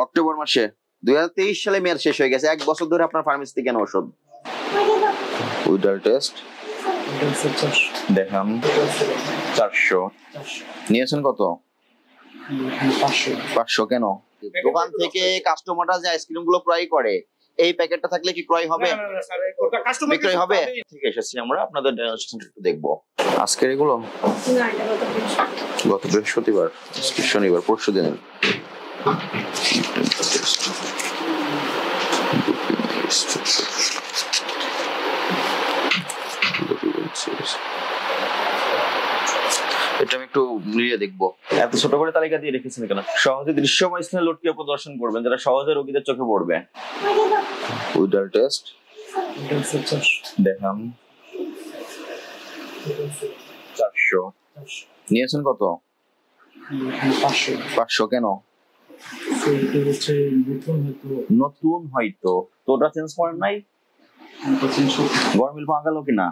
October মাসে 2023 সালে মেয়াদ শেষ হয়ে গেছে। 1 বছর ধরে আপনার ফার্মেসিতে কেন ওষুধ? উইদাল টেস্ট দেখান 400 নিয়েছেন কত? 500 কেন? দোকান থেকে কাস্টমাররা যে আইসক্রিম গুলো ক্রয় করে এই প্যাকেটটা থাকলে কি ক্রয় হবে? বিক্রয় হবে? ঠিক এসেছি আমরা আপনাদের একটু দেখবো আজকের এগুলো গত বৃহস্পতিবার শনিবার পরশু দিনের এটা আমি একটু মিলিয়ে দেখবো। এত ছোট করে তালিকা দিয়ে রেখেছেন কেন? সহজে দৃশ্যমান স্থানে লোডকে প্রদর্শন করবেন যারা সহজে রোগীদের চোখে পড়বে। উইদাল টেস্ট দেখান 400 নিয়েছেন কত? 500 কেন? নতুন হয়তো তো ওটা চেঞ্জ করেন নাই? গরমিল পাওয়া গেল কিনা?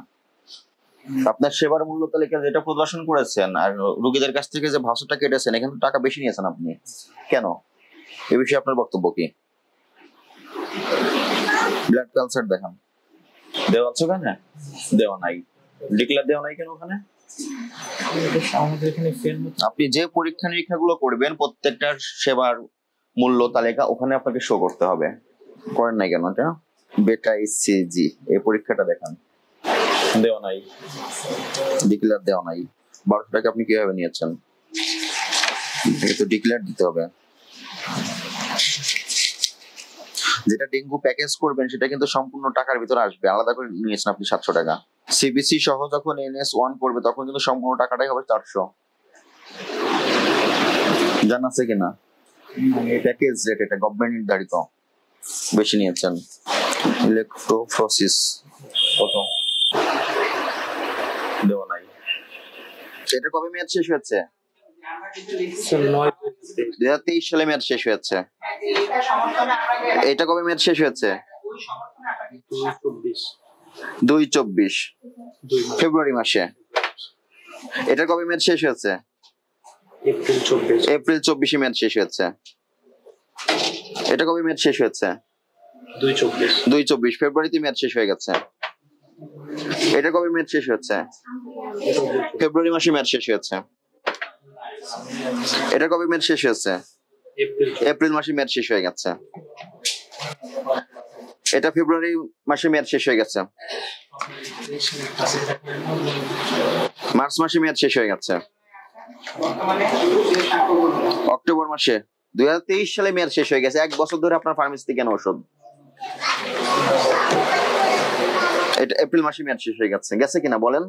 আপনার সেবার মূল্য তালিকা যেটা প্রদর্শন করেছেন আর রোগীদের কাছ থেকে যে ভাষাটা কেটেছেন এখানে টাকা বেশি নিয়েছেন আপনি কেন? এ বিষয়ে আপনার বক্তব্য কি? ব্লাড কালচার দেখান দেওয়া আছে ওখানে? দেওয়া নাই। ডিক্লেয়ার দেওয়া নাই কেন ওখানে? আপনি যে পরীক্ষা নিরীক্ষা গুলো করবেন প্রত্যেকটার সেবার মূল্য তালিকা ওখানে আপনাকে শো করতে হবে। করেন নাই কেন? এটা বেটা ইসিজি এই পরীক্ষাটা দেখান দেওয়া নাই। ডিক্লেয়ার দেওয়া নাই। 1200 টাকা আপনি কিভাবে নিয়েছেন? তো ডিক্লেয়ার দিতে হবে। যেটা ডেঙ্গু প্যাকেজ করবেন সেটা কিন্তু সম্পূর্ণ টাকার ভিতরে আসবে। আলাদা করে নিয়েছেন আপনি 700 টাকা। সিবিসি সহ যখন NS1 করবে তখন কিন্তু সম্পূর্ণ টাকাটাই হবে 400। জানা আছে কিনা? প্যাকেজ রেট এটা গভর্নমেন্ট নির্ধারিত। বেশি নিয়েছেন। ইলেকট্রোফোসিস কত? দেওয়া নাই। এটা কবে মেয়াদ শেষ হয়েছে? 2023 সালে মেয়াদ শেষ হয়েছে। এটা কবে মেয়াদ শেষ হয়েছে? 2/24 ফেব্রুয়ারি মাসে। এটা কবে মেয়াদ শেষ হয়েছে? এপ্রিল 24 মেয়াদ শেষ হয়েছে। এটা কবে মেয়াদ শেষ হয়েছে? 2/24 ফেব্রুয়ারিতে মেয়াদ শেষ হয়ে গেছে। এটা কবে মেয়াদ শেষ হয়েছে? ফেব্রুয়ারি মাসে মেয়াদ শেষ হয়েছে। এটা কবে মেয়াদ শেষ হয়েছে? এপ্রিল মাসে মেয়াদ শেষ হয়ে গেছে। এটা ফেব্রুয়ারি মাসে মেয়াদ শেষ হয়ে গেছে। মার্চ মাসে মেয়াদ শেষ হয়ে গেছে। অক্টোবর মাসে 2023 সালে মেয়াদ শেষ হয়ে গেছে। 1 বছর ধরে আপনার ফার্মেসিতে কেন ওষুধ? এটা এপ্রিল মাসে মেয়াদ শেষ হয়ে গেছে। গেছে কিনা বলেন?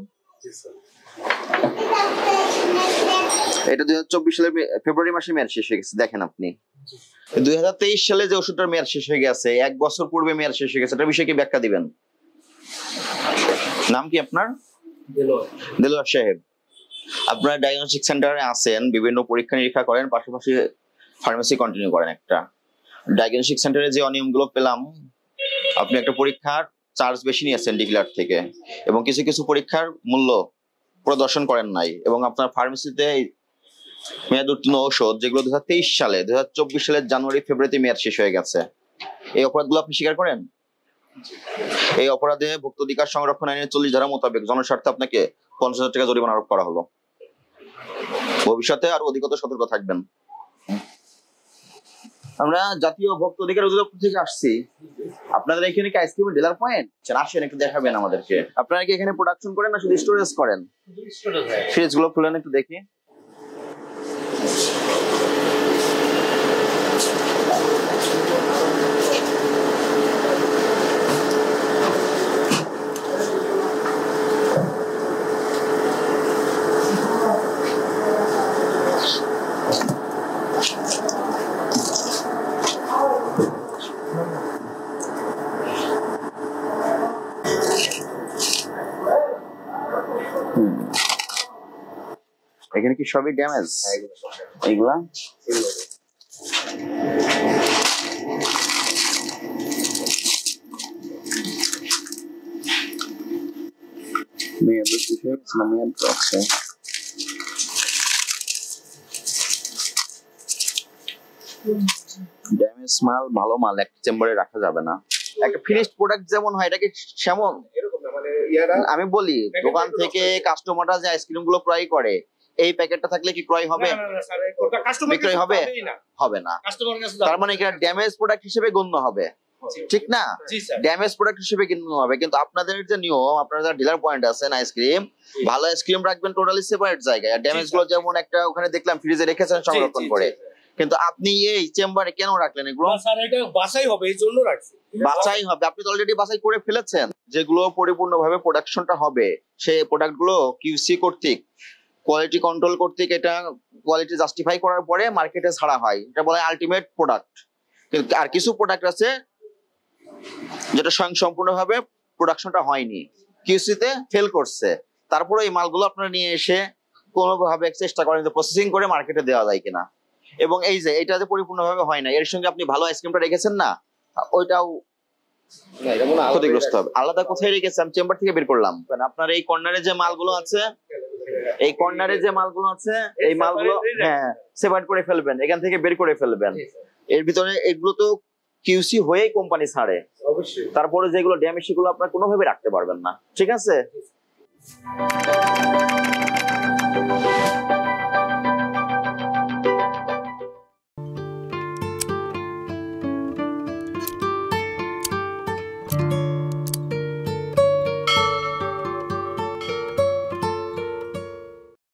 এটা 2024 সালে ফেব্রুয়ারি মাসে মেয়াদ শেষ হয়ে গেছে। দেখেন আপনি 2023 সালে যে ওষুধটার মেয়াদ শেষ হয়ে গেছে 1 বছর পূর্বে মেয়াদ শেষ হয়ে গেছে এটার বিষয়ে কি ব্যাখ্যা দিবেন? নাম কি আপনার? দেলোয়ার সাহেব। আপনারা ডায়াগনস্টিক সেন্টারে আছেন, বিভিন্ন পরীক্ষা নিরীক্ষা করেন, পাশাপাশি ফার্মেসি কন্টিনিউ করেন। একটা ডায়াগনস্টিক সেন্টারে যে অনিয়মগুলো পেলাম, আপনি একটা পরীক্ষার চার্জ বেশি নিয়েছেন ডিক্লেয়ার থেকে এবং কিছু কিছু পরীক্ষার মূল্য প্রদর্শন করেন নাই এবং আপনার ফার্মেসিতে মেয়াদ উত্তীর্ণ ঔষধ যেগুলো 2023 সালে 2024 সালের জানুয়ারি ফেব্রুয়ারিতে মেয়াদ শেষ হয়ে গেছে, এই অপরাধগুলো আপনি স্বীকার করেন? এই অপরাধে ভোক্তা অধিকার সংরক্ষণ আইনের 40 ধারা মোতাবেক জনস্বার্থে আপনাকে 50,000 টাকা জরিমানা আরোপ করা হলো। ভবিষ্যতে আরো অধিকতর সতর্ক থাকবেন। আমরা জাতীয় ভোক্তা অধিকার অধিদপ্তর থেকে আসছি। আপনাদের এখানে কি আইসক্রিমের ডিলার পয়েন্ট? আসেন একটু দেখাবেন আমাদেরকে। আপনারা কি এখানে প্রোডাকশন করেন না শুধু স্টোরেজ করেন? ফ্রিজ গুলো খুলেন একটু দেখি। এখানে কি সবই ড্যামেজ? এইগুলা মেয়াদ আছে। ড্যামেজ মাল ভালো মাল একটা চেম্বারে রাখা যাবে না। একটা ফিনিশড প্রোডাক্ট যেমন হয় এটাকে সেমন এরকম না, মানে ইয়ারা আমি বলি দোকান থেকে কাস্টমাররা যে আইসক্রিম গুলো ক্রয় করে এই প্যাকেটটা থাকলে কি ক্রয় হবে? না না স্যার, ওটা কাস্টমার বিক্রয় হবে? হবে না। কাস্টমার কাছে তার মানে এটা ড্যামেজ প্রোডাক্ট হিসেবে গণ্য হবে, ঠিক না? জি স্যার। ড্যামেজ প্রোডাক্ট হিসেবে গণ্য হবে। কিন্তু আপনাদের যে নিয়ম, আপনারা যারা ডিলার পয়েন্ট আছেন আইসক্রিম, ভালো আইসক্রিম রাখবেন টোটালি সেপারেট জায়গায়, আর ড্যামেজ গুলো যেমন একটা ওখানে দেখলাম ফ্রিজে রেখেছেন সংরক্ষণ করে, কিন্তু আপনি এই চেম্বারে কেন রাখলেন এগুলো? স্যার এটা বাছাই হবে এই জন্য রাখছি। বাছাই হবে, আপনি তো অলরেডি বাছাই করে ফেলেছেন। যেগুলো পরিপূর্ণভাবে প্রোডাকশনটা হবে সেই প্রোডাক্ট গুলো কিউসি কর্তৃক, কোয়ালিটি কন্ট্রোল কর্তৃক এটা কোয়ালিটি জাস্টিফাই করার পরে মার্কেটে ছাড়া হয়, এটা বলে আলটিমেট প্রোডাক্ট। কিন্তু আর কিছু প্রোডাক্ট আছে যেটা স্বয়ংসম্পূর্ণভাবে প্রোডাকশনটা হয়নি, কিউসিতে ফেল করছে, তারপরে এই মালগুলো আপনারা নিয়ে এসে কোনোভাবে চেষ্টা করেন যে প্রসেসিং করে মার্কেটে দেওয়া যায় কিনা। এবং এই যে এটা যে পরিপূর্ণভাবে হয় না, এর সঙ্গে আপনি ভালো আইসক্রিমটা রেখেছেন না, ওইটাও ক্ষতিগ্রস্ত হবে। আলাদা কোথায় রেখেছে আমি চেম্বার থেকে বের করলাম। আপনার এই কর্নারে যে মালগুলো আছে, এই কর্নারে যে মালগুলো আছে এই মালগুলো হ্যাঁ সেপারেট করে ফেলবেন, এখান থেকে বের করে ফেলবেন। এর ভিতরে এগুলো তো কিউসি হয়েই কোম্পানি ছাড়ে, অবশ্যই। তারপরে যেগুলো ড্যামেজ সেগুলো আপনার কোনোভাবে রাখতে পারবেন না, ঠিক আছে?